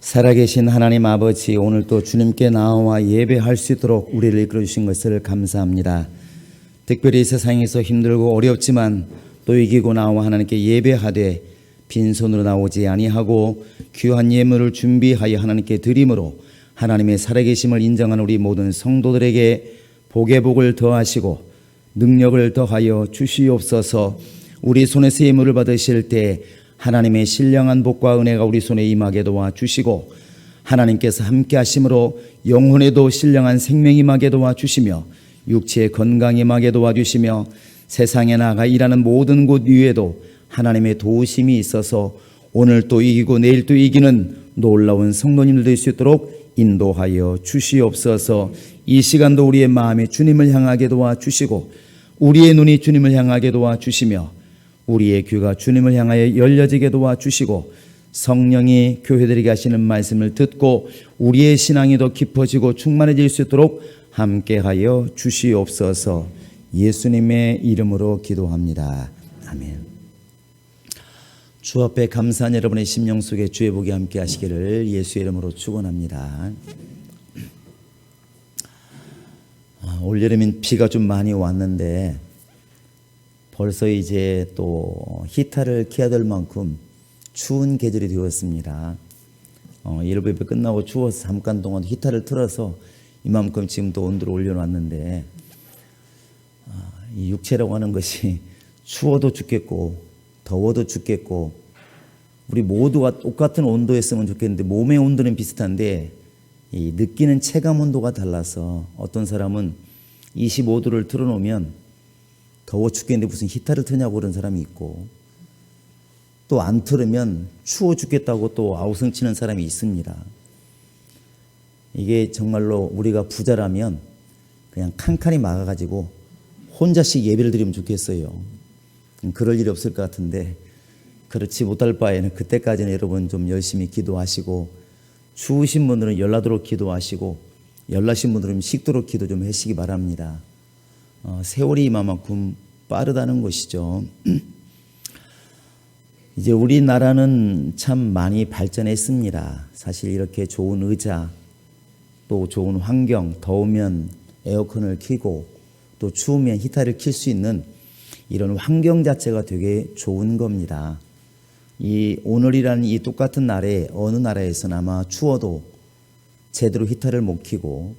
살아계신 하나님 아버지, 오늘 또 주님께 나와 예배할 수 있도록 우리를 이끌어 주신 것을 감사합니다. 특별히 세상에서 힘들고 어렵지만 또 이기고 나와 하나님께 예배하되 빈손으로 나오지 아니하고 귀한 예물을 준비하여 하나님께 드림으로 하나님의 살아계심을 인정하는 우리 모든 성도들에게 복의 복을 더하시고 능력을 더하여 주시옵소서. 우리 손에서 예물을 받으실 때 하나님의 신령한 복과 은혜가 우리 손에 임하게 도와주시고, 하나님께서 함께 하심으로 영혼에도 신령한 생명이 임하게 도와주시며 육체의 건강이 임하게 도와주시며 세상에 나가 일하는 모든 곳 위에도 하나님의 도우심이 있어서 오늘 또 이기고 내일 또 이기는 놀라운 성도님들 될 수 있도록 인도하여 주시옵소서. 이 시간도 우리의 마음이 주님을 향하게 도와주시고 우리의 눈이 주님을 향하게 도와주시며 우리의 귀가 주님을 향하여 열려지게 도와주시고 성령이 교회들에게 하시는 말씀을 듣고 우리의 신앙이 더 깊어지고 충만해질 수 있도록 함께하여 주시옵소서. 예수님의 이름으로 기도합니다. 아멘. 주 앞에 감사한 여러분의 심령 속에 주의 복이 함께 하시기를 예수의 이름으로 축원합니다. 올여름엔 비가 좀 많이 왔는데 벌써 이제 또 히터를 켜야 될 만큼 추운 계절이 되었습니다. 일부 예배 끝나고 추워서 잠깐 동안 히터를 틀어서 이만큼 지금 또 온도를 올려놨는데, 이 육체라고 하는 것이 추워도 죽겠고 더워도 죽겠고 우리 모두가 똑같은 온도였으면 좋겠는데 몸의 온도는 비슷한데 이 느끼는 체감 온도가 달라서 어떤 사람은 25도를 틀어놓으면 더워 죽겠는데 무슨 히터를 트냐고 그런 사람이 있고, 또 안 틀으면 추워 죽겠다고 또 아우성치는 사람이 있습니다. 이게 정말로 우리가 부자라면 그냥 칸칸이 막아가지고 혼자씩 예배를 드리면 좋겠어요. 그럴 일이 없을 것 같은데 그렇지 못할 바에는 그때까지는 여러분 좀 열심히 기도하시고, 추우신 분들은 열나도록 기도하시고 열나신 분들은 식도록 기도 좀 하시기 바랍니다. 세월이 이만큼 빠르다는 것이죠. 이제 우리나라는 참 많이 발전했습니다. 사실 이렇게 좋은 의자, 또 좋은 환경, 더우면 에어컨을 켜고 또 추우면 히터를 켤 수 있는 이런 환경 자체가 되게 좋은 겁니다. 이 오늘이라는 이 똑같은 날에 어느 나라에서는 아마 추워도 제대로 히터를 못 켜고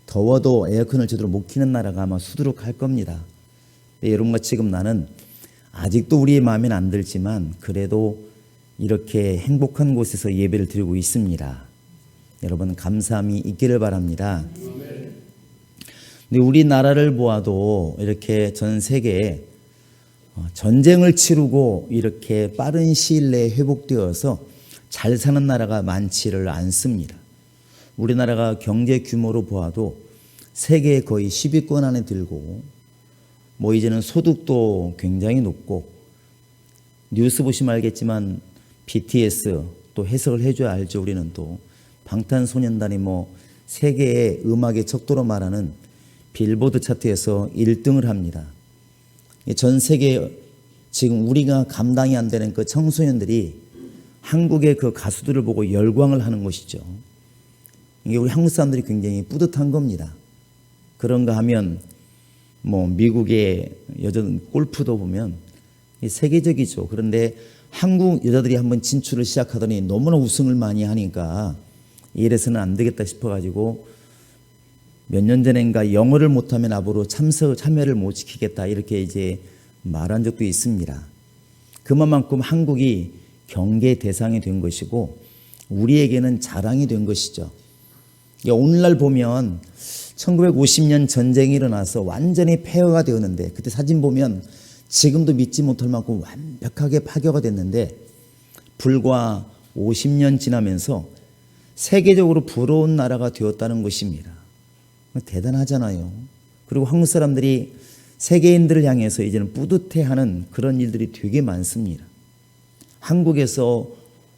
더워도 에어컨을 제대로 못 켜는 나라가 아마 수두룩할 겁니다. 여러분과 지금 나는 아직도 우리의 마음에는 안 들지만 그래도 이렇게 행복한 곳에서 예배를 드리고 있습니다. 여러분 감사함이 있기를 바랍니다. 근데 우리나라를 보아도 이렇게 전 세계에 전쟁을 치르고 이렇게 빠른 시일 내에 회복되어서 잘 사는 나라가 많지를 않습니다. 우리나라가 경제 규모로 보아도 세계의 거의 10위권 안에 들고, 뭐 이제는 소득도 굉장히 높고, 뉴스 보시면 알겠지만 BTS 또 해석을 해줘야 알죠. 우리는 또 방탄소년단이 뭐 세계의 음악의 척도로 말하는 빌보드 차트에서 1등을 합니다. 전 세계 지금 우리가 감당이 안 되는 그 청소년들이 한국의 그 가수들을 보고 열광을 하는 것이죠. 이게 우리 한국 사람들이 굉장히 뿌듯한 겁니다. 그런가 하면 뭐 미국의 여자들 골프도 보면 세계적이죠. 그런데 한국 여자들이 한번 진출을 시작하더니 너무나 우승을 많이 하니까 이래서는 안 되겠다 싶어가지고 몇 년 전인가 영어를 못하면 앞으로 참여를 못 시키겠다 이렇게 이제 말한 적도 있습니다. 그만큼 한국이 경계 대상이 된 것이고 우리에게는 자랑이 된 것이죠. 오늘날 보면 1950년 전쟁이 일어나서 완전히 폐허가 되었는데, 그때 사진 보면 지금도 믿지 못할 만큼 완벽하게 파괴가 됐는데 불과 50년 지나면서 세계적으로 부러운 나라가 되었다는 것입니다. 대단하잖아요. 그리고 한국 사람들이 세계인들을 향해서 이제는 뿌듯해하는 그런 일들이 되게 많습니다. 한국에서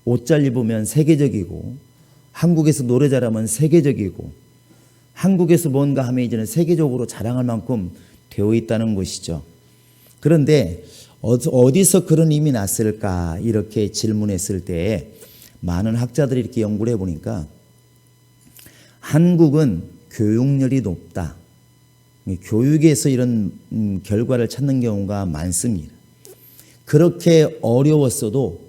옷 잘 입으면 세계적이고, 한국에서 노래 잘하면 세계적이고, 한국에서 뭔가 하면 이제는 세계적으로 자랑할 만큼 되어 있다는 것이죠. 그런데 어디서 그런 힘이 났을까 이렇게 질문했을 때 많은 학자들이 이렇게 연구를 해보니까 한국은 교육열이 높다. 교육에서 이런 결과를 찾는 경우가 많습니다. 그렇게 어려웠어도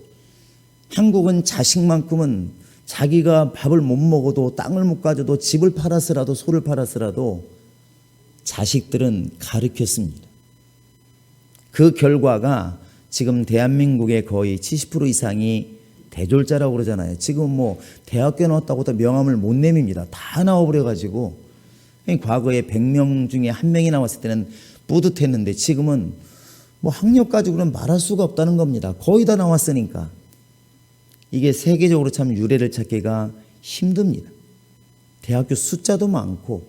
한국은 자식만큼은 자기가 밥을 못 먹어도 땅을 못 가져도 집을 팔아서라도 소를 팔아서라도 자식들은 가르쳤습니다. 그 결과가 지금 대한민국의 거의 70% 이상이 대졸자라고 그러잖아요. 지금 뭐 대학교 나왔다고 다 명함을 못 내밉니다. 다 나와버려가지고 과거에 100명 중에 1명이 나왔을 때는 뿌듯했는데 지금은 뭐 학력 가지고는 말할 수가 없다는 겁니다. 거의 다 나왔으니까. 이게 세계적으로 참 유래를 찾기가 힘듭니다. 대학교 숫자도 많고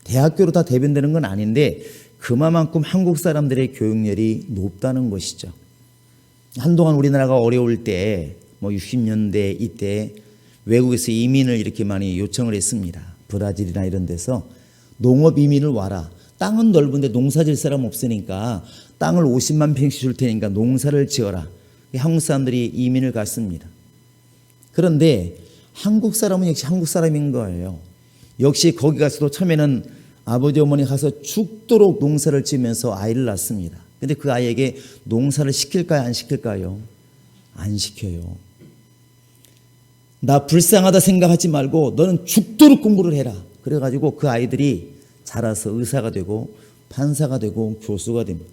대학교로 다 대변되는 건 아닌데 그만큼 한국 사람들의 교육열이 높다는 것이죠. 한동안 우리나라가 어려울 때 뭐 60년대 이때 외국에서 이민을 이렇게 많이 요청을 했습니다. 브라질이나 이런 데서 농업 이민을 와라. 땅은 넓은데 농사 질 사람 없으니까 땅을 50만 평씩 줄 테니까 농사를 지어라. 한국 사람들이 이민을 갔습니다. 그런데 한국 사람은 역시 한국 사람인 거예요. 역시 거기 가서도 처음에는 아버지 어머니 가서 죽도록 농사를 지으면서 아이를 낳습니다. 근데 그 아이에게 농사를 시킬까요? 안 시킬까요? 안 시켜요. 나 불쌍하다 생각하지 말고 너는 죽도록 공부를 해라. 그래가지고 그 아이들이 자라서 의사가 되고 판사가 되고 교수가 됩니다.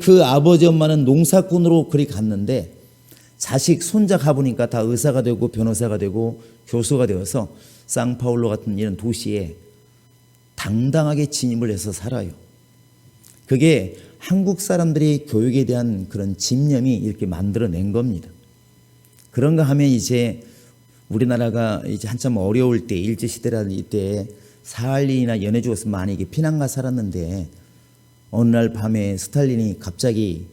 그 아버지 엄마는 농사꾼으로 그리 갔는데 자식 손자 가보니까 다 의사가 되고 변호사가 되고 교수가 되어서 상파울로 같은 이런 도시에 당당하게 진입을 해서 살아요. 그게 한국 사람들이 교육에 대한 그런 집념이 이렇게 만들어낸 겁니다. 그런가 하면 이제 우리나라가 이제 한참 어려울 때 일제시대라는 이때 사할린이나 연해 죽었으면 많이 피난가 살았는데 어느 날 밤에 스탈린이 갑자기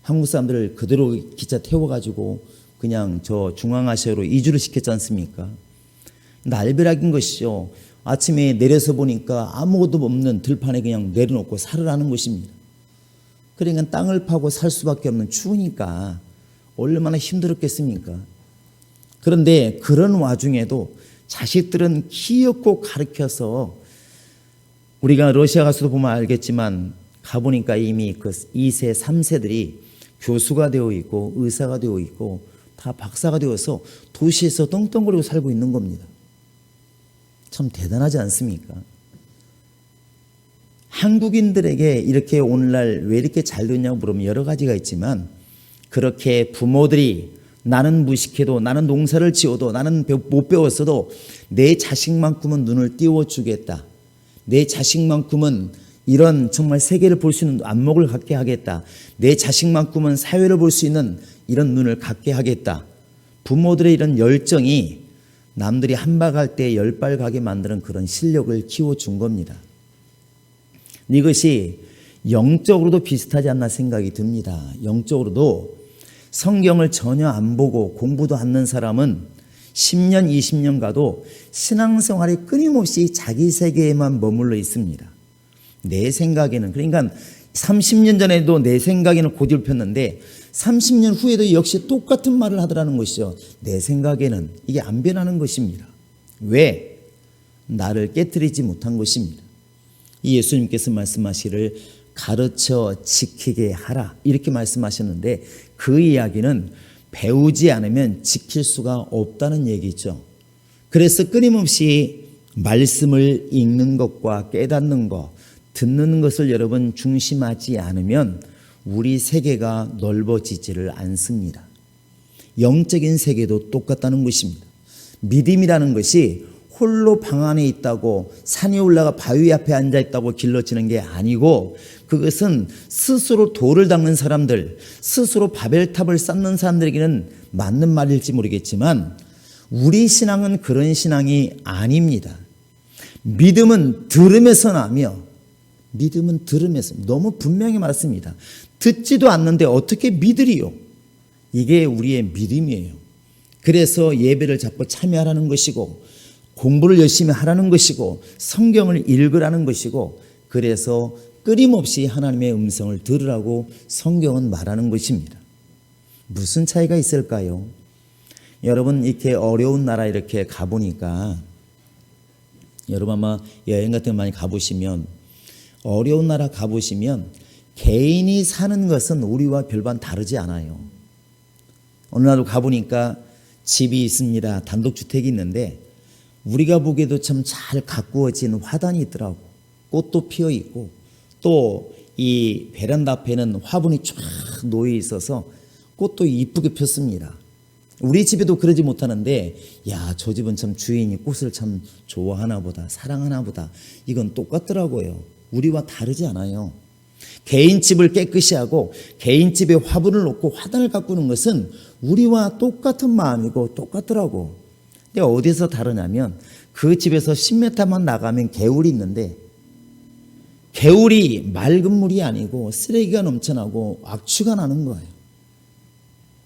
한국 사람들을 그대로 기차 태워가지고 그냥 저 중앙아시아로 이주를 시켰지 않습니까? 날벼락인 것이죠. 아침에 내려서 보니까 아무것도 없는 들판에 그냥 내려놓고 살으라는 것입니다. 그러니까 땅을 파고 살 수밖에 없는 추우니까 얼마나 힘들었겠습니까? 그런데 그런 와중에도 자식들은 키웠고 가르쳐서 우리가 러시아 가서도 보면 알겠지만 가보니까 이미 그 2세, 3세들이 교수가 되어 있고 의사가 되어 있고 다 박사가 되어서 도시에서 떵떵거리고 살고 있는 겁니다. 참 대단하지 않습니까? 한국인들에게 이렇게 오늘날 왜 이렇게 잘 되냐고 물으면 여러 가지가 있지만 그렇게 부모들이 나는 무식해도 나는 농사를 지어도 나는 못 배웠어도 내 자식만큼은 눈을 띄워주겠다. 내 자식만큼은 이런 정말 세계를 볼 수 있는 안목을 갖게 하겠다. 내 자식만큼은 사회를 볼 수 있는 이런 눈을 갖게 하겠다. 부모들의 이런 열정이 남들이 한 발 갈 때 10발 가게 만드는 그런 실력을 키워준 겁니다. 이것이 영적으로도 비슷하지 않나 생각이 듭니다. 영적으로도 성경을 전혀 안 보고 공부도 안 하는 사람은 10년, 20년 가도 신앙생활이 끊임없이 자기 세계에만 머물러 있습니다. 내 생각에는, 그러니까 30년 전에도 내 생각에는 고집을 폈는데 30년 후에도 역시 똑같은 말을 하더라는 것이죠. 내 생각에는. 이게 안 변하는 것입니다. 왜? 나를 깨트리지 못한 것입니다. 이 예수님께서 말씀하시기를 가르쳐 지키게 하라 이렇게 말씀하셨는데 그 이야기는 배우지 않으면 지킬 수가 없다는 얘기죠. 그래서 끊임없이 말씀을 읽는 것과 깨닫는 것, 듣는 것을 여러분 중심하지 않으면 우리 세계가 넓어지지를 않습니다. 영적인 세계도 똑같다는 것입니다. 믿음이라는 것이 홀로 방 안에 있다고 산에 올라가 바위 앞에 앉아 있다고 길러지는 게 아니고 그것은 스스로 돌을 닦는 사람들, 스스로 바벨탑을 쌓는 사람들에게는 맞는 말일지 모르겠지만 우리 신앙은 그런 신앙이 아닙니다. 믿음은 들음에서 나며 믿음은 들음에서 너무 분명히 말했습니다. 듣지도 않는데 어떻게 믿으리요? 이게 우리의 믿음이에요. 그래서 예배를 잡고 참여하라는 것이고 공부를 열심히 하라는 것이고 성경을 읽으라는 것이고 그래서 끊임없이 하나님의 음성을 들으라고 성경은 말하는 것입니다. 무슨 차이가 있을까요? 여러분 이렇게 어려운 나라 이렇게 가보니까 여러분 아마 여행 같은 거 많이 가보시면 어려운 나라 가보시면 개인이 사는 것은 우리와 별반 다르지 않아요. 어느 나라 가보니까 집이 있습니다. 단독주택이 있는데 우리가 보기에도 참 잘 가꾸어진 화단이 있더라고. 꽃도 피어 있고 또 이 베란다 앞에는 화분이 쫙 놓여 있어서 꽃도 이쁘게 폈습니다. 우리 집에도 그러지 못하는데 야, 저 집은 참 주인이 꽃을 참 좋아하나 보다, 사랑하나 보다. 이건 똑같더라고요. 우리와 다르지 않아요. 개인 집을 깨끗이 하고 개인 집에 화분을 놓고 화단을 가꾸는 것은 우리와 똑같은 마음이고 똑같더라고. 근데 어디서 다르냐면 그 집에서 10m만 나가면 개울이 있는데 개울이 맑은 물이 아니고 쓰레기가 넘쳐나고 악취가 나는 거예요.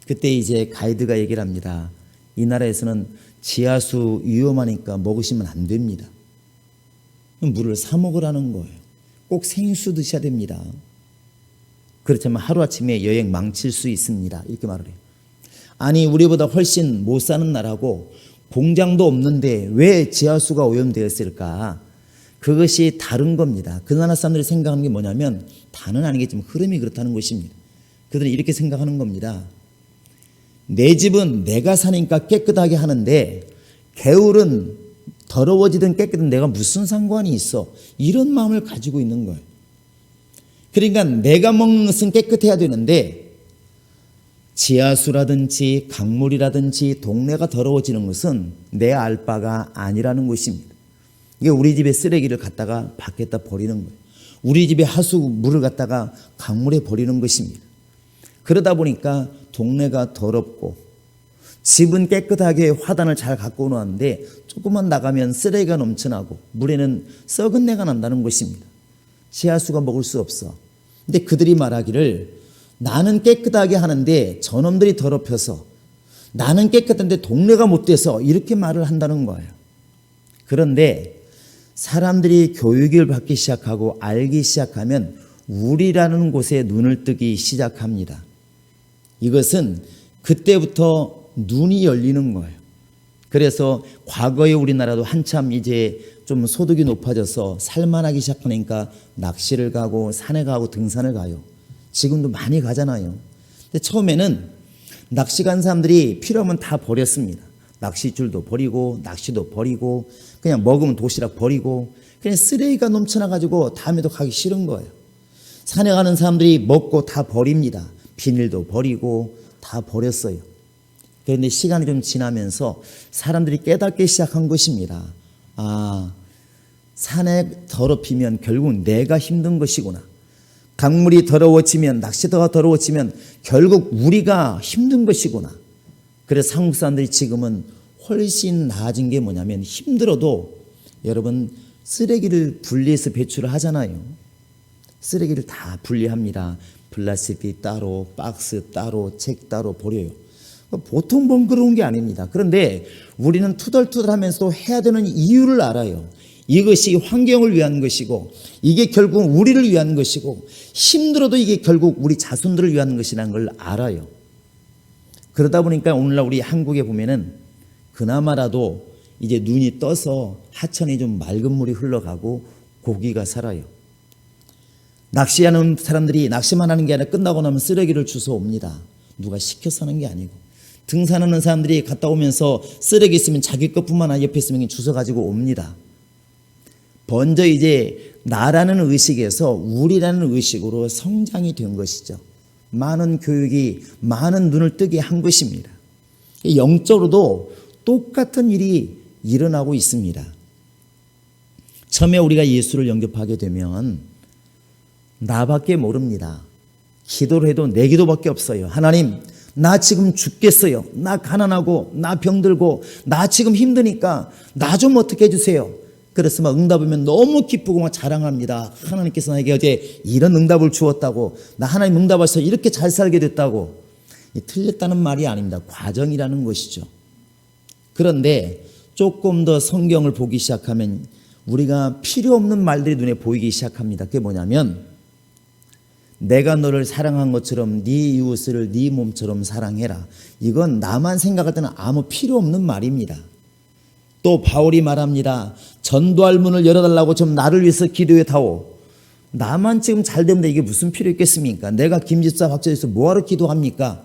그때 이제 가이드가 얘기를 합니다. 이 나라에서는 지하수 위험하니까 먹으시면 안 됩니다. 물을 사 먹으라는 거예요. 꼭 생수 드셔야 됩니다. 그렇다면 하루아침에 여행 망칠 수 있습니다. 이렇게 말을 해요. 아니, 우리보다 훨씬 못 사는 나라고 공장도 없는데 왜 지하수가 오염되었을까? 그것이 다른 겁니다. 그 나라 사람들이 생각하는 게 뭐냐면 다는 아니겠지만 흐름이 그렇다는 것입니다. 그들은 이렇게 생각하는 겁니다. 내 집은 내가 사니까 깨끗하게 하는데 개울은 더러워지든 깨끗든 내가 무슨 상관이 있어. 이런 마음을 가지고 있는 거예요. 그러니까 내가 먹는 것은 깨끗해야 되는데 지하수라든지 강물이라든지 동네가 더러워지는 것은 내 알 바가 아니라는 것입니다. 이게 우리 집에 쓰레기를 갖다가 밖에다 버리는 거예요. 우리 집에 하수물을 갖다가 강물에 버리는 것입니다. 그러다 보니까 동네가 더럽고 집은 깨끗하게 화단을 잘 가꾸어 놓았는데 조금만 나가면 쓰레기가 넘쳐나고 물에는 썩은 내가 난다는 것입니다. 지하수가 먹을 수 없어. 근데 그들이 말하기를 나는 깨끗하게 하는데 저놈들이 더럽혀서 나는 깨끗한데 동네가 못돼서 이렇게 말을 한다는 거예요. 그런데 사람들이 교육을 받기 시작하고 알기 시작하면 우리라는 곳에 눈을 뜨기 시작합니다. 이것은 그때부터 눈이 열리는 거예요. 그래서 과거의 우리나라도 한참 이제 좀 소득이 높아져서 살만하기 시작하니까 낚시를 가고 산에 가고 등산을 가요. 지금도 많이 가잖아요. 근데 처음에는 낚시 간 사람들이 필요하면 다 버렸습니다. 낚싯줄도 버리고 낚시도 버리고 그냥 먹으면 도시락 버리고 그냥 쓰레기가 넘쳐나가지고 다음에도 가기 싫은 거예요. 산에 가는 사람들이 먹고 다 버립니다. 비닐도 버리고 다 버렸어요. 그런데 시간이 좀 지나면서 사람들이 깨닫기 시작한 것입니다. 아, 산에 더럽히면 결국 내가 힘든 것이구나. 강물이 더러워지면 낚시터가 더러워지면 결국 우리가 힘든 것이구나. 그래서 한국 사람들이 지금은 훨씬 나아진 게 뭐냐면 힘들어도 여러분 쓰레기를 분리해서 배출을 하잖아요. 쓰레기를 다 분리합니다. 플라스틱 따로, 박스 따로, 책 따로 버려요. 보통 번거로운 게 아닙니다. 그런데 우리는 투덜투덜하면서도 해야 되는 이유를 알아요. 이것이 환경을 위한 것이고 이게 결국 우리를 위한 것이고 힘들어도 이게 결국 우리 자손들을 위한 것이라는 걸 알아요. 그러다 보니까 오늘날 우리 한국에 보면은 그나마라도 이제 눈이 떠서 하천에 좀 맑은 물이 흘러가고 고기가 살아요. 낚시하는 사람들이 낚시만 하는 게 아니라 끝나고 나면 쓰레기를 주워 옵니다. 누가 시켜서 하는 게 아니고. 등산하는 사람들이 갔다 오면서 쓰레기 있으면 자기 것뿐만 아니라 옆에 있으면 주워 가지고 옵니다. 먼저 이제 나라는 의식에서 우리라는 의식으로 성장이 된 것이죠. 많은 교육이 많은 눈을 뜨게 한 것입니다. 영적으로도 똑같은 일이 일어나고 있습니다. 처음에 우리가 예수를 영접하게 되면 나밖에 모릅니다. 기도를 해도 내 기도밖에 없어요. 하나님, 나 지금 죽겠어요. 나 가난하고 나 병들고 나 지금 힘드니까 나 좀 어떻게 해주세요. 그래서 막 응답하면 너무 기쁘고 막 자랑합니다. 하나님께서 나에게 어제 이런 응답을 주었다고, 나 하나님 응답해서 이렇게 잘 살게 됐다고. 틀렸다는 말이 아닙니다. 과정이라는 것이죠. 그런데 조금 더 성경을 보기 시작하면 우리가 필요 없는 말들이 눈에 보이기 시작합니다. 그게 뭐냐면 내가 너를 사랑한 것처럼 네 이웃을 네 몸처럼 사랑해라. 이건 나만 생각할 때는 아무 필요 없는 말입니다. 또 바울이 말합니다. 전도할 문을 열어달라고 좀 나를 위해서 기도해 다오. 나만 지금 잘 되면 이게 무슨 필요 있겠습니까? 내가 김집사 박사에서 뭐하러 기도합니까?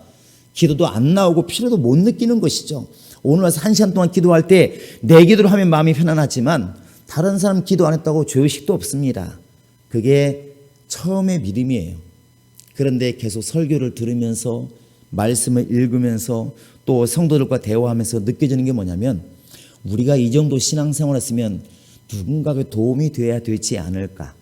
기도도 안 나오고 필요도 못 느끼는 것이죠. 오늘 와서 1시간 동안 기도할 때 내 기도를 하면 마음이 편안하지만 다른 사람 기도 안 했다고 죄의식도 없습니다. 그게 처음의 믿음이에요. 그런데 계속 설교를 들으면서 말씀을 읽으면서 또 성도들과 대화하면서 느껴지는 게 뭐냐면 우리가 이 정도 신앙생활을 했으면 누군가에게 도움이 돼야 되지 않을까.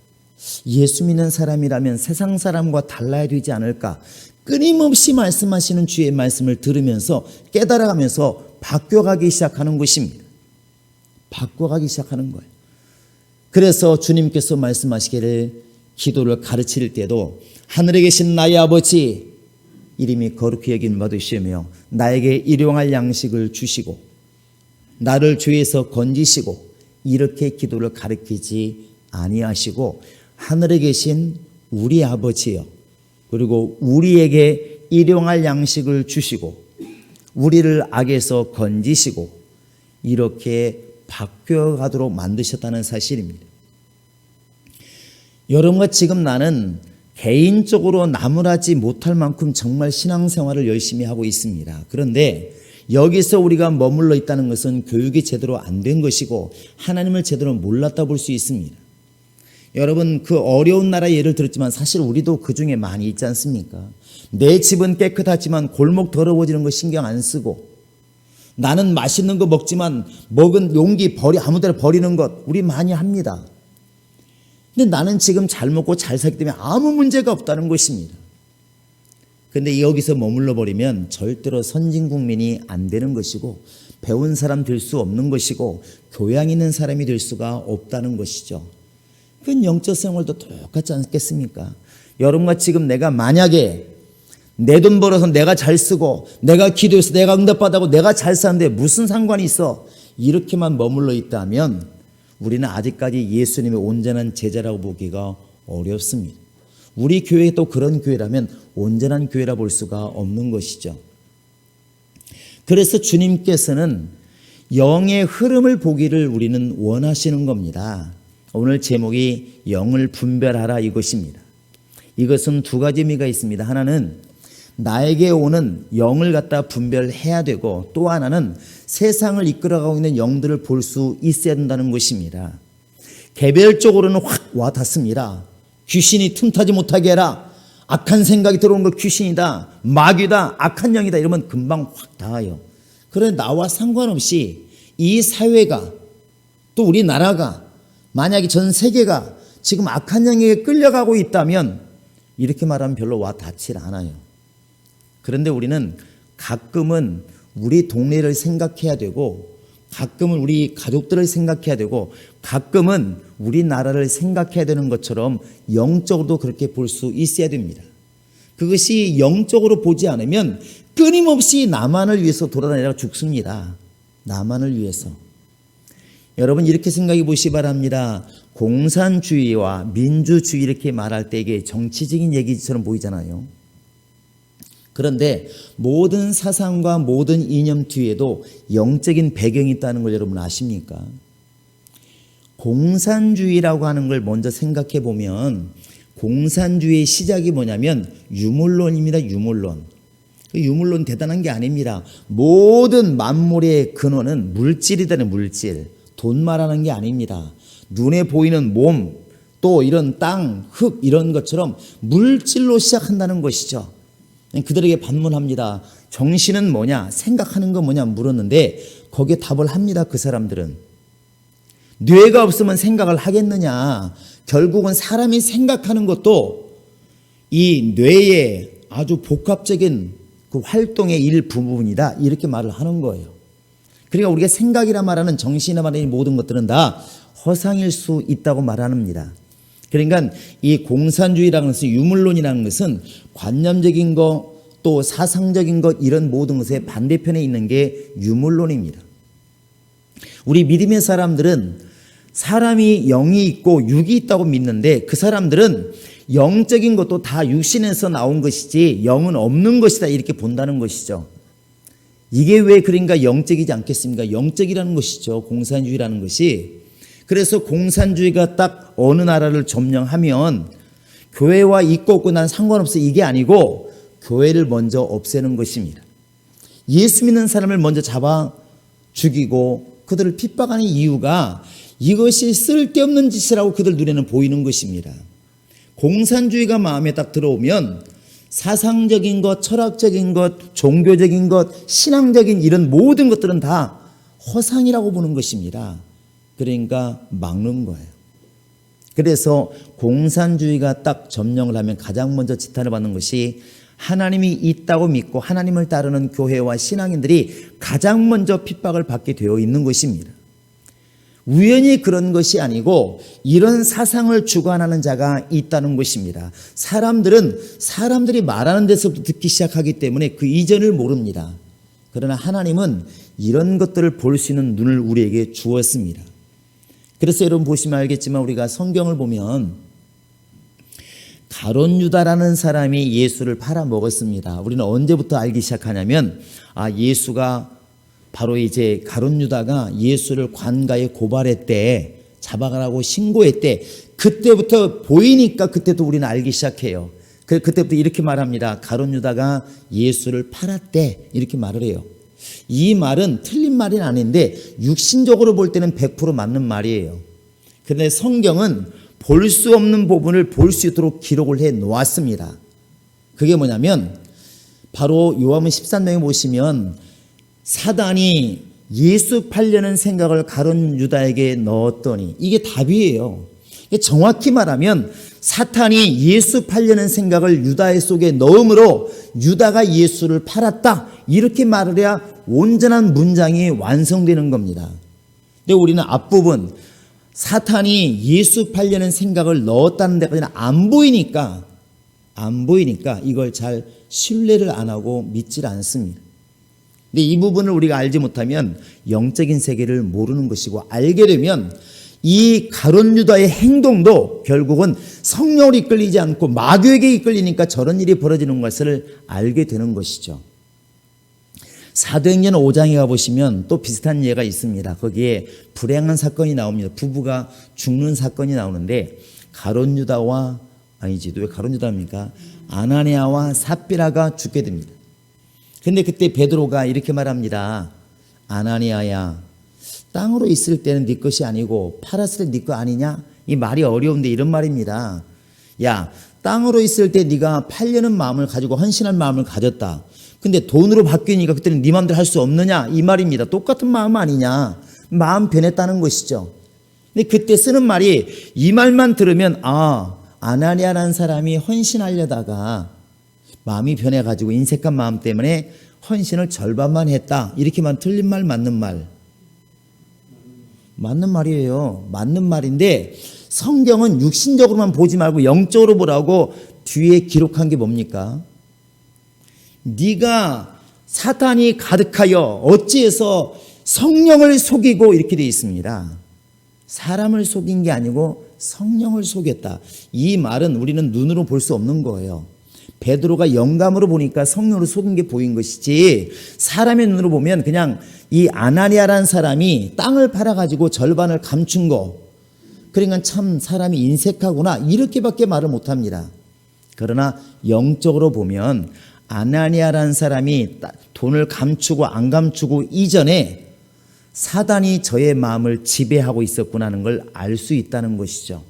예수 믿는 사람이라면 세상 사람과 달라야 되지 않을까. 끊임없이 말씀하시는 주의 말씀을 들으면서 깨달아가면서 바뀌어가기 시작하는 것입니다. 바꿔가기 시작하는 거예요. 그래서 주님께서 말씀하시기를 기도를 가르칠 때도 하늘에 계신 나의 아버지 이름이 거룩히 여김을 받으시며 나에게 일용할 양식을 주시고 나를 죄에서 건지시고 이렇게 기도를 가르치지 아니하시고 하늘에 계신 우리 아버지여 그리고 우리에게 일용할 양식을 주시고 우리를 악에서 건지시고 이렇게 바뀌어가도록 만드셨다는 사실입니다. 여러분과 지금 나는 개인적으로 나무라지 못할 만큼 정말 신앙생활을 열심히 하고 있습니다. 그런데 여기서 우리가 머물러 있다는 것은 교육이 제대로 안 된 것이고 하나님을 제대로 몰랐다 볼 수 있습니다. 여러분 그 어려운 나라 예를 들었지만 사실 우리도 그 중에 많이 있지 않습니까? 내 집은 깨끗하지만 골목 더러워지는 거 신경 안 쓰고 나는 맛있는 거 먹지만 먹은 용기 아무데나 버리는 것 우리 많이 합니다. 근데 나는 지금 잘 먹고 잘 살기 때문에 아무 문제가 없다는 것입니다. 근데 여기서 머물러 버리면 절대로 선진 국민이 안 되는 것이고 배운 사람 될 수 없는 것이고 교양 있는 사람이 될 수가 없다는 것이죠. 그건 영적 생활도 똑같지 않겠습니까? 여러분과 지금 내가 만약에 내 돈 벌어서 내가 잘 쓰고 내가 기도해서 내가 응답받고 내가 잘 사는데 무슨 상관이 있어? 이렇게만 머물러 있다면 우리는 아직까지 예수님의 온전한 제자라고 보기가 어렵습니다. 우리 교회가 또 그런 교회라면 온전한 교회라 볼 수가 없는 것이죠. 그래서 주님께서는 영의 흐름을 보기를 우리는 원하시는 겁니다. 오늘 제목이 영을 분별하라 이것입니다. 이것은 두 가지 의미가 있습니다. 하나는 나에게 오는 영을 갖다 분별해야 되고 또 하나는 세상을 이끌어가고 있는 영들을 볼 수 있어야 된다는 것입니다. 개별적으로는 확 와닿습니다. 귀신이 틈타지 못하게 해라. 악한 생각이 들어오는 거 귀신이다. 마귀다. 악한 영이다. 이러면 금방 확 닿아요. 그런데 나와 상관없이 이 사회가 또 우리나라가 만약에 전 세계가 지금 악한 영에게 끌려가고 있다면 이렇게 말하면 별로 와닿질 않아요. 그런데 우리는 가끔은 우리 동네를 생각해야 되고 가끔은 우리 가족들을 생각해야 되고 가끔은 우리나라를 생각해야 되는 것처럼 영적으로도 그렇게 볼 수 있어야 됩니다. 그것이 영적으로 보지 않으면 끊임없이 나만을 위해서 돌아다니다가 죽습니다. 나만을 위해서. 여러분 이렇게 생각해 보시기 바랍니다. 공산주의와 민주주의 이렇게 말할 때 이게 정치적인 얘기처럼 보이잖아요. 그런데 모든 사상과 모든 이념 뒤에도 영적인 배경이 있다는 걸 여러분 아십니까? 공산주의라고 하는 걸 먼저 생각해 보면 공산주의의 시작이 뭐냐면 유물론입니다. 유물론. 유물론 대단한 게 아닙니다. 모든 만물의 근원은 물질이다는 물질. 돈 말하는 게 아닙니다. 눈에 보이는 몸, 또 이런 땅, 흙 이런 것처럼 물질로 시작한다는 것이죠. 그들에게 반문합니다. 정신은 뭐냐? 생각하는 건 뭐냐? 물었는데 거기에 답을 합니다. 그 사람들은. 뇌가 없으면 생각을 하겠느냐? 결국은 사람이 생각하는 것도 이 뇌의 아주 복합적인 그 활동의 일부분이다. 이렇게 말을 하는 거예요. 그러니까 우리가 생각이라 말하는 정신이라 말하는 모든 것들은 다 허상일 수 있다고 말합니다. 그러니까 이 공산주의라는 것은 유물론이라는 것은 관념적인 것 또 사상적인 것 이런 모든 것의 반대편에 있는 게 유물론입니다. 우리 믿음의 사람들은 사람이 영이 있고 육이 있다고 믿는데 그 사람들은 영적인 것도 다 육신에서 나온 것이지 영은 없는 것이다 이렇게 본다는 것이죠. 이게 왜 그런가 영적이지 않겠습니까? 영적이라는 것이죠. 공산주의라는 것이. 그래서 공산주의가 딱 어느 나라를 점령하면 교회와 있고 없고 난 상관없어 이게 아니고 교회를 먼저 없애는 것입니다. 예수 믿는 사람을 먼저 잡아 죽이고 그들을 핍박하는 이유가 이것이 쓸데없는 짓이라고 그들 눈에는 보이는 것입니다. 공산주의가 마음에 딱 들어오면 사상적인 것, 철학적인 것, 종교적인 것, 신앙적인 이런 모든 것들은 다 허상이라고 보는 것입니다. 그러니까 막는 거예요. 그래서 공산주의가 딱 점령을 하면 가장 먼저 지탄을 받는 것이 하나님이 있다고 믿고 하나님을 따르는 교회와 신앙인들이 가장 먼저 핍박을 받게 되어 있는 것입니다. 우연히 그런 것이 아니고 이런 사상을 주관하는 자가 있다는 것입니다. 사람들이 말하는 데서부터 듣기 시작하기 때문에 그 이전을 모릅니다. 그러나 하나님은 이런 것들을 볼 수 있는 눈을 우리에게 주었습니다. 그래서 여러분 보시면 알겠지만 우리가 성경을 보면 가룟 유다라는 사람이 예수를 팔아먹었습니다. 우리는 언제부터 알기 시작하냐면 예수가 바로 이제 가룟 유다가 예수를 관가에 고발했대, 잡아가라고 신고했대. 그때부터 보이니까 그때도 우리는 알기 시작해요. 그때부터 이렇게 말합니다. 가룟 유다가 예수를 팔았대 이렇게 말을 해요. 이 말은 틀린 말은 아닌데 육신적으로 볼 때는 100% 맞는 말이에요. 그런데 성경은 볼 수 없는 부분을 볼 수 있도록 기록을 해 놓았습니다. 그게 뭐냐면 바로 요한복음 13장에 보시면 사단이 예수 팔려는 생각을 가룟 유다에게 넣었더니 이게 답이에요. 정확히 말하면 사탄이 예수 팔려는 생각을 유다의 속에 넣음으로 유다가 예수를 팔았다 이렇게 말을 해야 온전한 문장이 완성되는 겁니다. 근데 우리는 앞부분 사탄이 예수 팔려는 생각을 넣었다는 데까지는 안 보이니까 이걸 잘 신뢰를 안 하고 믿질 않습니다. 근데 이 부분을 우리가 알지 못하면 영적인 세계를 모르는 것이고 알게 되면 이 가룟 유다의 행동도 결국은 성령으로 이끌리지 않고 마귀에게 이끌리니까 저런 일이 벌어지는 것을 알게 되는 것이죠. 사도행전 5장에 가보시면 또 비슷한 예가 있습니다. 거기에 불행한 사건이 나옵니다. 부부가 죽는 사건이 나오는데 가룟 유다와 아니지 왜 가룟 유다입니까? 아나니아와 삽비라가 죽게 됩니다. 근데 그때 베드로가 이렇게 말합니다. 아나니아야, 땅으로 있을 때는 네 것이 아니고 팔았을 때 네 거 아니냐? 이 말이 어려운데 이런 말입니다. 야, 땅으로 있을 때 네가 팔려는 마음을 가지고 헌신할 마음을 가졌다. 근데 돈으로 바뀌니까 그때는 네 마음대로 할 수 없느냐? 이 말입니다. 똑같은 마음 아니냐? 마음 변했다는 것이죠. 근데 그때 쓰는 말이 이 말만 들으면 아나니아라는 사람이 헌신하려다가 마음이 변해가지고 인색한 마음 때문에 헌신을 절반만 했다. 이렇게만 틀린 말 맞는 말? 맞는 말이에요. 맞는 말인데 성경은 육신적으로만 보지 말고 영적으로 보라고 뒤에 기록한 게 뭡니까? 네가 사탄이 가득하여 어찌해서 성령을 속이고 이렇게 되어 있습니다. 사람을 속인 게 아니고 성령을 속였다. 이 말은 우리는 눈으로 볼 수 없는 거예요. 베드로가 영감으로 보니까 성령으로 속인 게 보인 것이지 사람의 눈으로 보면 그냥 이 아나니아라는 사람이 땅을 팔아가지고 절반을 감춘 거 그러니까 참 사람이 인색하구나 이렇게밖에 말을 못합니다. 그러나 영적으로 보면 아나니아라는 사람이 돈을 감추고 안 감추고 이전에 사단이 저의 마음을 지배하고 있었구나 하는 걸 알 수 있다는 것이죠.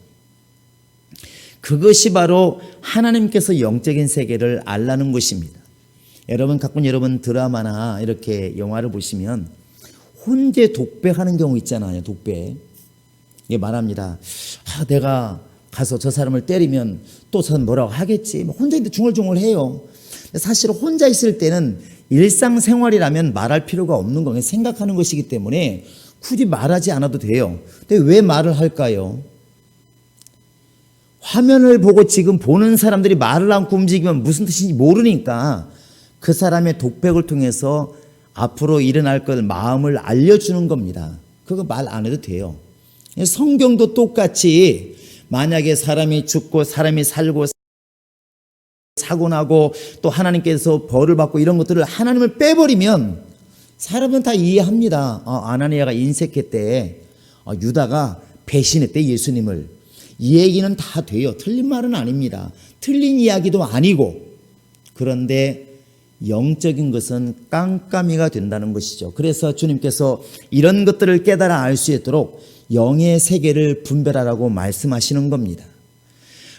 그것이 바로 하나님께서 영적인 세계를 알라는 것입니다. 여러분 가끔 여러분 드라마나 이렇게 영화를 보시면 혼자 독백하는 경우 있잖아요. 독백. 이게 말합니다. 내가 가서 저 사람을 때리면 또 저 사람 뭐라고 하겠지. 혼자 있는데 중얼중얼해요. 사실 혼자 있을 때는 일상생활이라면 말할 필요가 없는 거예요. 생각하는 것이기 때문에 굳이 말하지 않아도 돼요. 근데 왜 말을 할까요? 화면을 보고 지금 보는 사람들이 말을 않고 움직이면 무슨 뜻인지 모르니까 그 사람의 독백을 통해서 앞으로 일어날 것 마음을 알려주는 겁니다. 그거 말 안 해도 돼요. 성경도 똑같이 만약에 사람이 죽고 사람이 살고 사고 나고 또 하나님께서 벌을 받고 이런 것들을 하나님을 빼버리면 사람은 다 이해합니다. 아나니아가 인색했대. 유다가 배신했대 예수님을. 이 얘기는 다 돼요. 틀린 말은 아닙니다. 틀린 이야기도 아니고. 그런데 영적인 것은 깜깜이가 된다는 것이죠. 그래서 주님께서 이런 것들을 깨달아 알 수 있도록 영의 세계를 분별하라고 말씀하시는 겁니다.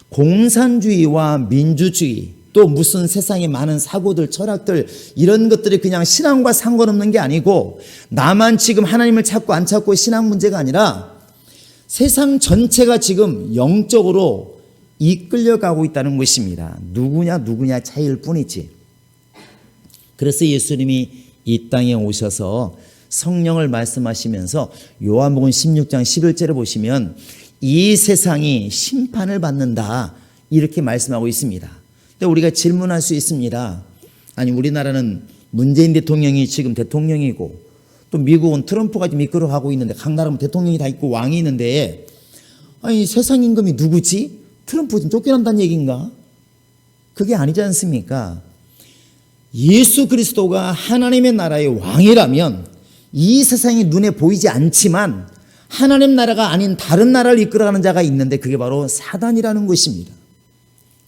공산주의와 민주주의 또 무슨 세상에 많은 사고들 철학들 이런 것들이 그냥 신앙과 상관없는 게 아니고 나만 지금 하나님을 찾고 안 찾고 신앙 문제가 아니라 세상 전체가 지금 영적으로 이끌려가고 있다는 것입니다. 누구냐 차이일 뿐이지. 그래서 예수님이 이 땅에 오셔서 성령을 말씀하시면서 요한복음 16장 11절에 보시면 이 세상이 심판을 받는다 이렇게 말씀하고 있습니다. 근데 우리가 질문할 수 있습니다. 아니 우리나라는 문재인 대통령이 지금 대통령이고 또 미국은 트럼프가 지금 이끌어가고 있는데 각 나라는 대통령이 다 있고 왕이 있는데 아니 세상 임금이 누구지? 트럼프 지금 쫓겨난다는 얘기인가? 그게 아니지 않습니까? 예수 그리스도가 하나님의 나라의 왕이라면 이 세상이 눈에 보이지 않지만 하나님 나라가 아닌 다른 나라를 이끌어가는 자가 있는데 그게 바로 사단이라는 것입니다.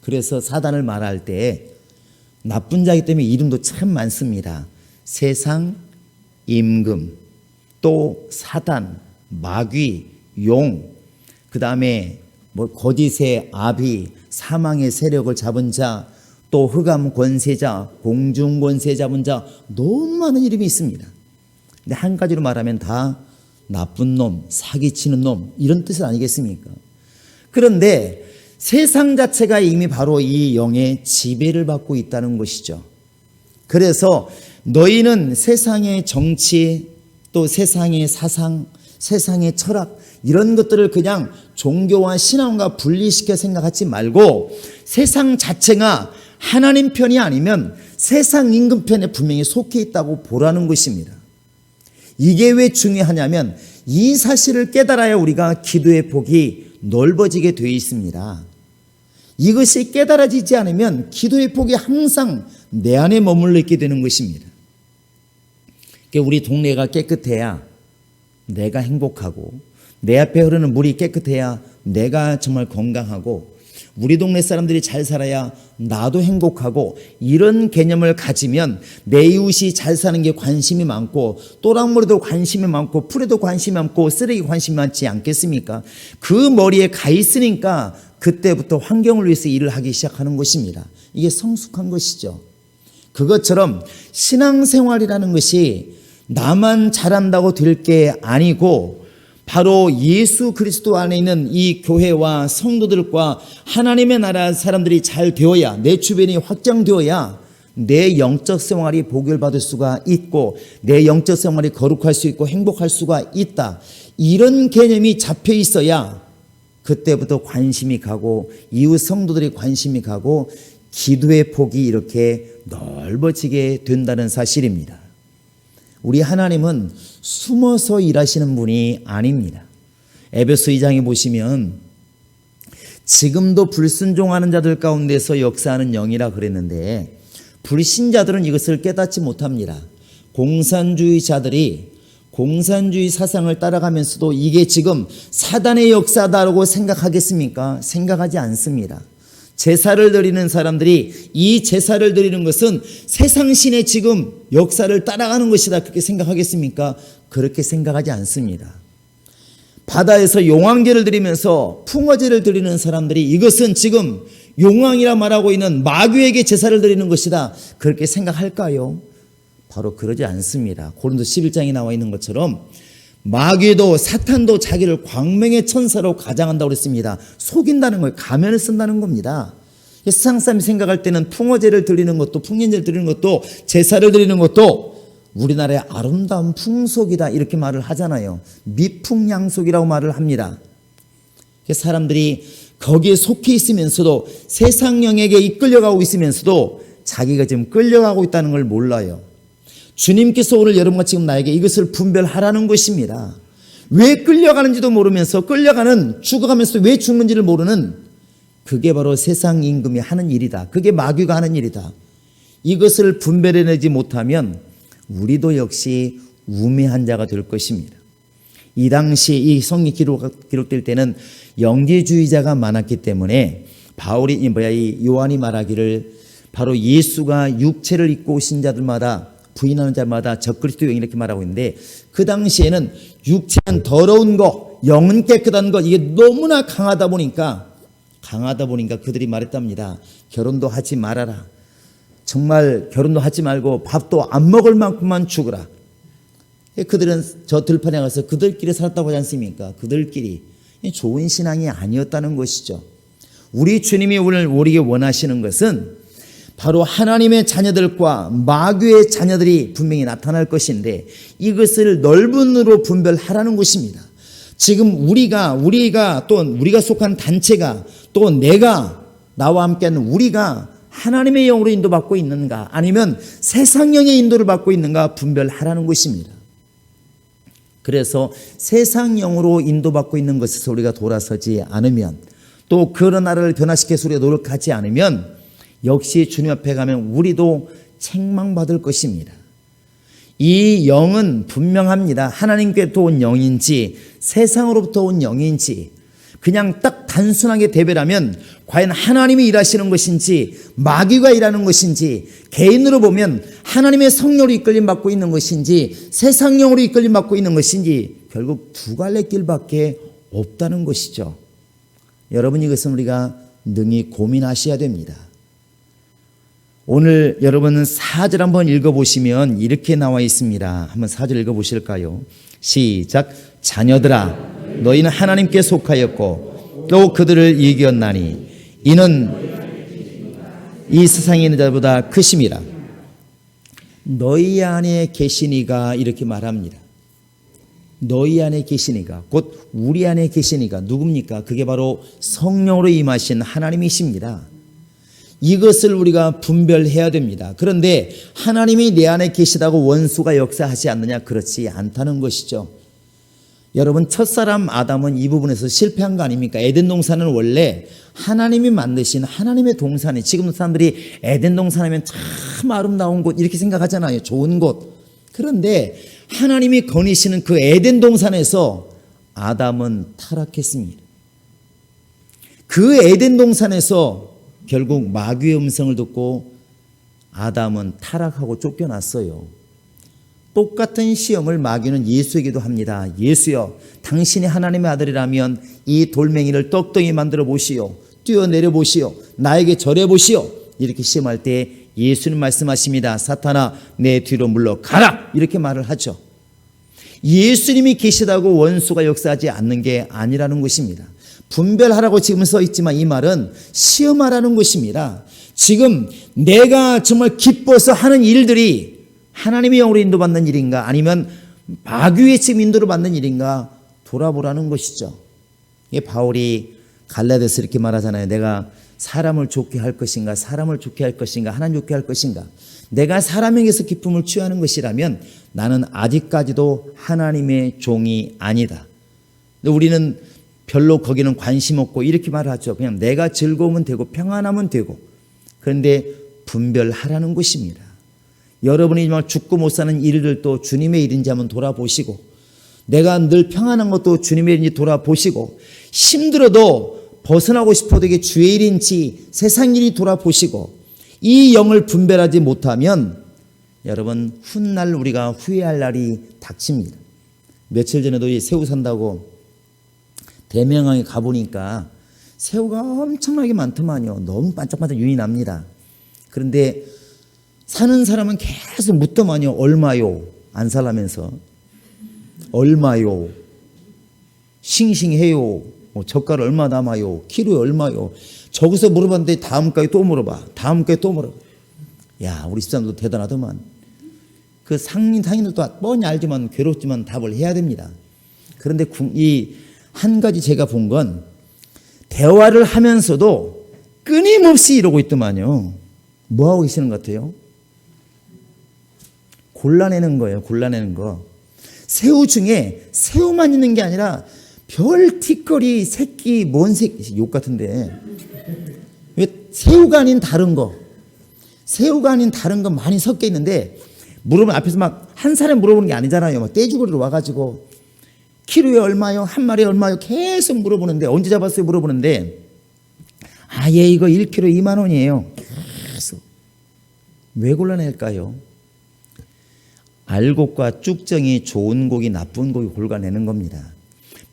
그래서 사단을 말할 때 나쁜 자이기 때문에 이름도 참 많습니다. 세상, 임금, 또 사단, 마귀, 용, 그 다음에 거짓의 아비, 사망의 세력을 잡은 자, 또 흑암 권세자, 공중 권세 잡은 자, 너무 많은 이름이 있습니다. 근데 한 가지로 말하면 다 나쁜 놈, 사기치는 놈 이런 뜻은 아니겠습니까? 그런데 세상 자체가 이미 바로 이 영의 지배를 받고 있다는 것이죠. 그래서 너희는 세상의 정치 또 세상의 사상, 세상의 철학 이런 것들을 그냥 종교와 신앙과 분리시켜 생각하지 말고 세상 자체가 하나님 편이 아니면 세상 임금 편에 분명히 속해 있다고 보라는 것입니다. 이게 왜 중요하냐면 이 사실을 깨달아야 우리가 기도의 폭이 넓어지게 되어 있습니다. 이것이 깨달아지지 않으면 기도의 폭이 항상 내 안에 머물러 있게 되는 것입니다. 우리 동네가 깨끗해야 내가 행복하고 내 앞에 흐르는 물이 깨끗해야 내가 정말 건강하고 우리 동네 사람들이 잘 살아야 나도 행복하고 이런 개념을 가지면 내 이웃이 잘 사는 게 관심이 많고 또랑머리도 관심이 많고 풀에도 관심이 많고 쓰레기 관심이 많지 않겠습니까? 그 머리에 가 있으니까 그때부터 환경을 위해서 일을 하기 시작하는 것입니다. 이게 성숙한 것이죠. 그것처럼 신앙생활이라는 것이 나만 잘한다고 될 게 아니고 바로 예수 그리스도 안에 있는 이 교회와 성도들과 하나님의 나라 사람들이 잘 되어야 내 주변이 확장되어야 내 영적 생활이 복을 받을 수가 있고 내 영적 생활이 거룩할 수 있고 행복할 수가 있다. 이런 개념이 잡혀 있어야 그때부터 관심이 가고 이웃 성도들이 관심이 가고 기도의 폭이 이렇게 넓어지게 된다는 사실입니다. 우리 하나님은 숨어서 일하시는 분이 아닙니다. 에베소 2장에 보시면 지금도 불순종하는 자들 가운데서 역사하는 영이라 그랬는데 불신자들은 이것을 깨닫지 못합니다. 공산주의자들이 공산주의 사상을 따라가면서도 이게 지금 사단의 역사다라고 생각하겠습니까? 생각하지 않습니다. 제사를 드리는 사람들이 이 제사를 드리는 것은 세상신의 지금 역사를 따라가는 것이다 그렇게 생각하겠습니까? 그렇게 생각하지 않습니다. 바다에서 용왕제를 드리면서 풍어제를 드리는 사람들이 이것은 지금 용왕이라 말하고 있는 마귀에게 제사를 드리는 것이다 그렇게 생각할까요? 바로 그러지 않습니다. 고린도 11장에 나와 있는 것처럼 마귀도 사탄도 자기를 광명의 천사로 가장한다고 그랬습니다. 속인다는 거예요. 가면을 쓴다는 겁니다. 세상 사람이 생각할 때는 풍어제를 드리는 것도 풍년제를 드리는 것도 제사를 드리는 것도 우리나라의 아름다운 풍속이다 이렇게 말을 하잖아요. 미풍양속이라고 말을 합니다. 사람들이 거기에 속해 있으면서도 세상 영에게 이끌려가고 있으면서도 자기가 지금 끌려가고 있다는 걸 몰라요. 주님께서 오늘 여러분과 지금 나에게 이것을 분별하라는 것입니다. 왜 끌려가는지도 모르면서 끌려가는, 죽어가면서 왜 죽는지를 모르는, 그게 바로 세상 임금이 하는 일이다. 그게 마귀가 하는 일이다. 이것을 분별해내지 못하면 우리도 역시 우매한 자가 될 것입니다. 이 당시 이 성경이 기록될 때는 영지주의자가 많았기 때문에 이 요한이 말하기를 바로 예수가 육체를 입고 오신 자들마다, 부인하는 자마다 적그리스도요 이렇게 말하고 있는데, 그 당시에는 육체는 더러운 것, 영은 깨끗한 것, 이게 너무나 강하다 보니까 그들이 말했답니다. 결혼도 하지 말아라. 정말 결혼도 하지 말고 밥도 안 먹을 만큼만 죽으라. 그들은 저 들판에 가서 그들끼리 살았다고 하지 않습니까? 그들끼리 좋은 신앙이 아니었다는 것이죠. 우리 주님이 오늘 우리에게 원하시는 것은 바로 하나님의 자녀들과 마귀의 자녀들이 분명히 나타날 것인데, 이것을 넓은 눈으로 분별하라는 것입니다. 지금 우리가 속한 단체가, 또 나와 함께하는 우리가 하나님의 영으로 인도받고 있는가, 아니면 세상 영의 인도를 받고 있는가 분별하라는 것입니다. 그래서 세상 영으로 인도받고 있는 것에서 우리가 돌아서지 않으면, 또 그런 나라를 변화시켜서 우리가 노력하지 않으면 역시 주님 앞에 가면 우리도 책망받을 것입니다. 이 영은 분명합니다. 하나님께부터 온 영인지 세상으로부터 온 영인지, 그냥 딱 단순하게 대별하면 과연 하나님이 일하시는 것인지 마귀가 일하는 것인지, 개인으로 보면 하나님의 성령으로 이끌림 받고 있는 것인지 세상 영으로 이끌림 받고 있는 것인지, 결국 두 갈래 길밖에 없다는 것이죠. 여러분, 이것은 우리가 능히 고민하셔야 됩니다. 오늘 여러분은 4절 한번 읽어보시면 이렇게 나와 있습니다. 한번 4절 읽어보실까요? 시작. 자녀들아, 너희는 하나님께 속하였고 또 그들을 이겼나니 이는 이 세상에 있는 자보다 크심이라. 너희 안에 계시니가 이렇게 말합니다. 너희 안에 계시니가, 곧 우리 안에 계시니가 누굽니까? 그게 바로 성령으로 임하신 하나님이십니다. 이것을 우리가 분별해야 됩니다. 그런데 하나님이 내 안에 계시다고 원수가 역사하지 않느냐? 그렇지 않다는 것이죠. 여러분, 첫사람 아담은 이 부분에서 실패한 거 아닙니까? 에덴 동산은 원래 하나님이 만드신 하나님의 동산이, 지금 사람들이 에덴 동산하면 참 아름다운 곳 이렇게 생각하잖아요. 좋은 곳. 그런데 하나님이 거니시는 그 에덴 동산에서 아담은 타락했습니다. 그 에덴 동산에서 결국 마귀의 음성을 듣고 아담은 타락하고 쫓겨났어요. 똑같은 시험을 마귀는 예수에게도 합니다. 예수여, 당신이 하나님의 아들이라면 이 돌멩이를 떡덩이 만들어 보시오. 뛰어내려 보시오. 나에게 절해 보시오. 이렇게 시험할 때 예수님 말씀하십니다. 사탄아, 내 뒤로 물러가라. 이렇게 말을 하죠. 예수님이 계시다고 원수가 역사하지 않는 게 아니라는 것입니다. 분별하라고 지금 써 있지만 이 말은 시험하라는 것입니다. 지금 내가 정말 기뻐서 하는 일들이 하나님의 영으로 인도받는 일인가, 아니면 마귀의 지금 인도를 받는 일인가 돌아보라는 것이죠. 이게 바울이 갈라디아서 이렇게 말하잖아요. 내가 사람을 좋게 할 것인가, 사람을 좋게 할 것인가, 하나님 좋게 할 것인가. 내가 사람에게서 기쁨을 취하는 것이라면 나는 아직까지도 하나님의 종이 아니다. 근데 우리는 별로 거기는 관심 없고 이렇게 말하죠. 그냥 내가 즐거우면 되고 평안하면 되고. 그런데 분별하라는 것입니다. 여러분이 정말 죽고 못 사는 일들도 주님의 일인지 한번 돌아보시고, 내가 늘 평안한 것도 주님의 일인지 돌아보시고, 힘들어도 벗어나고 싶어도 이게 주의 일인지 세상 일이 돌아보시고, 이 영을 분별하지 못하면 여러분 훗날 우리가 후회할 날이 닥칩니다. 며칠 전에도 이 새우 산다고 대명항에 가보니까 새우가 엄청나게 많더만요. 너무 반짝반짝 윤이 납니다. 그런데 사는 사람은 계속 묻더만요. 얼마요? 안 살라면서. 얼마요? 싱싱해요. 젓갈 얼마 남아요? 키로에 얼마요? 저기서 물어봤는데 다음 가게 또 물어봐. 다음 가게 또 물어봐. 야, 우리 집사람도 대단하더만. 그 상인들도 뻔히 알지만 괴롭지만 답을 해야 됩니다. 그런데 이 한 가지 제가 본 건 대화를 하면서도 끊임없이 이러고 있더만요. 뭐 하고 계시는 것 같아요? 골라내는 거예요. 골라내는 거. 새우 중에 새우만 있는 게 아니라 별 티끌이 새끼 뭔 새끼 욕 같은데 왜 새우가 아닌 다른 거 많이 섞여 있는데 물어보면 앞에서 막 한 사람 물어보는 게 아니잖아요. 막 떼주거리로 와가지고 키로에 얼마요? 한 마리에 얼마요? 계속 물어보는데 언제 잡았어요? 물어보는데 예 이거 1kg 2만 원이에요. 계속 왜 골라낼까요? 알곡과 쭉정이 좋은 고기 나쁜 고기 골라내는 겁니다.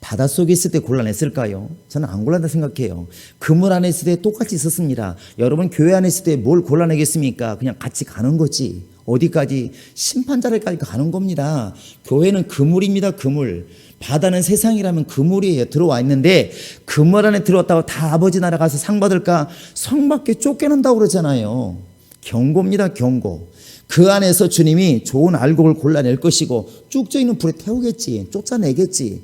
바닷속에 있을 때 골라냈을까요? 저는 안 골라낸다 생각해요. 그물 안에 있을 때 똑같이 있었습니다. 여러분 교회 안에 있을 때 뭘 골라내겠습니까? 그냥 같이 가는 거지. 어디까지? 심판자리까지 가는 겁니다. 교회는 그물입니다. 그물. 바다는 세상이라면 그물이에요. 들어와 있는데 그물 안에 들어왔다고 다 아버지 나라 가서 상 받을까? 성 받게 쫓겨난다고 그러잖아요. 경고입니다. 경고. 그 안에서 주님이 좋은 알곡을 골라낼 것이고 쭉져있는 불에 태우겠지. 쫓아내겠지.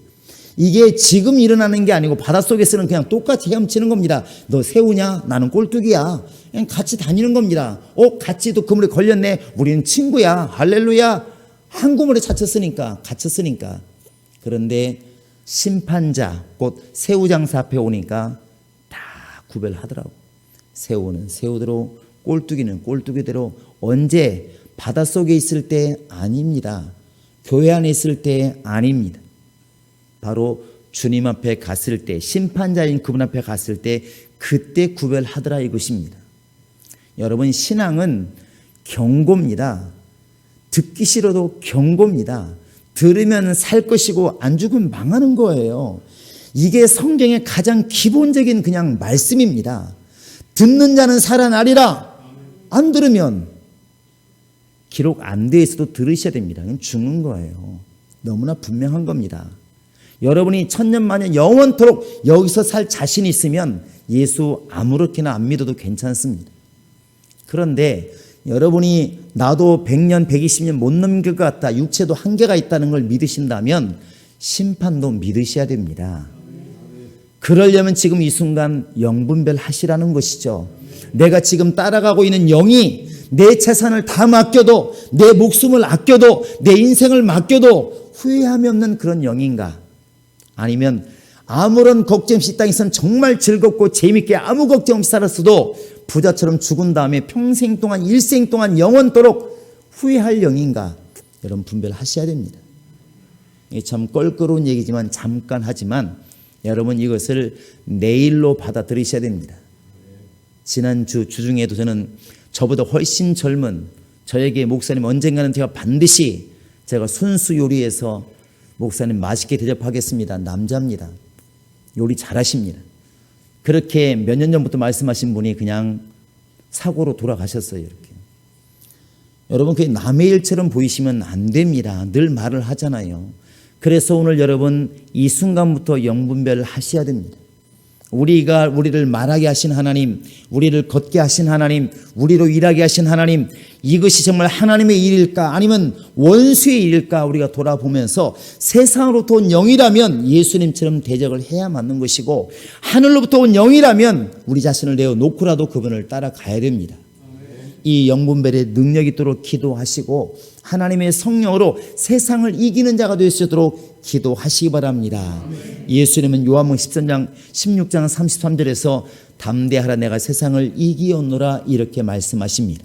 이게 지금 일어나는 게 아니고 바닷속에서는 그냥 똑같이 헤엄치는 겁니다. 너 새우냐? 나는 꼴뚜기야. 그냥 같이 다니는 겁니다. 같이 또 그물에 걸렸네. 우리는 친구야. 할렐루야. 한 그물에 갇혔으니까. 그런데 심판자 곧 새우장사 앞에 오니까 다 구별하더라고. 새우는 새우대로 꼴뚜기는 꼴뚜기대로. 언제? 바닷속에 있을 때 아닙니다. 교회 안에 있을 때 아닙니다. 바로 주님 앞에 갔을 때, 심판자인 그분 앞에 갔을 때 그때 구별하더라 이것입니다. 여러분 신앙은 경고입니다. 듣기 싫어도 경고입니다. 들으면 살 것이고 안 죽으면 망하는 거예요. 이게 성경의 가장 기본적인 그냥 말씀입니다. 듣는 자는 살아나리라. 안 들으면 기록 안 돼 있어도 들으셔야 됩니다. 그냥 죽는 거예요. 너무나 분명한 겁니다. 여러분이 천년만년 영원토록 여기서 살 자신이 있으면 예수 아무렇게나 안 믿어도 괜찮습니다. 그런데 여러분이 나도 100년 120년 못 넘길 것 같다, 육체도 한계가 있다는 걸 믿으신다면 심판도 믿으셔야 됩니다. 그러려면 지금 이 순간 영분별 하시라는 것이죠. 내가 지금 따라가고 있는 영이 내 재산을 다 맡겨도, 내 목숨을 아껴도, 내 인생을 맡겨도 후회함이 없는 그런 영인가? 아니면 아무런 걱정 없이 이 땅에서는 정말 즐겁고 재밌게 아무 걱정 없이 살았어도 부자처럼 죽은 다음에 평생 동안 일생 동안 영원토록 후회할 영인가? 여러분 분별하셔야 됩니다. 이게 참 껄끄러운 얘기지만 잠깐 하지만 여러분 이것을 내일로 받아들이셔야 됩니다. 지난주 주중에도 저는 저보다 훨씬 젊은 저에게 목사님 언젠가는 제가 반드시 제가 손수 요리해서 목사님 맛있게 대접하겠습니다. 남자입니다. 요리 잘하십니다. 그렇게 몇 년 전부터 말씀하신 분이 그냥 사고로 돌아가셨어요. 이렇게. 여러분 그게 남의 일처럼 보이시면 안 됩니다. 늘 말을 하잖아요. 그래서 오늘 여러분 이 순간부터 영분별을 하셔야 됩니다. 우리를 말하게 하신 하나님, 우리를 걷게 하신 하나님, 우리로 일하게 하신 하나님, 이것이 정말 하나님의 일일까 아니면 원수의 일일까 우리가 돌아보면서 세상으로부터 온 영이라면 예수님처럼 대적을 해야 맞는 것이고 하늘로부터 온 영이라면 우리 자신을 내어놓고라도 그분을 따라가야 됩니다. 이 영분별의 능력이 있도록 기도하시고 하나님의 성령으로 세상을 이기는 자가 될 수 있도록 기도하시기 바랍니다. 예수님은 요한복음 16장 33절에서 담대하라 내가 세상을 이기었노라 이렇게 말씀하십니다.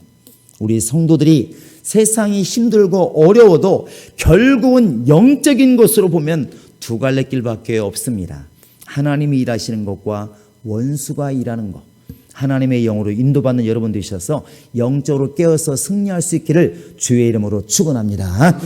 우리 성도들이 세상이 힘들고 어려워도 결국은 영적인 것으로 보면 두 갈래 길밖에 없습니다. 하나님이 일하시는 것과 원수가 일하는 것. 하나님의 영으로 인도받는 여러분 되셔서 영적으로 깨어서 승리할 수 있기를 주의 이름으로 축원합니다.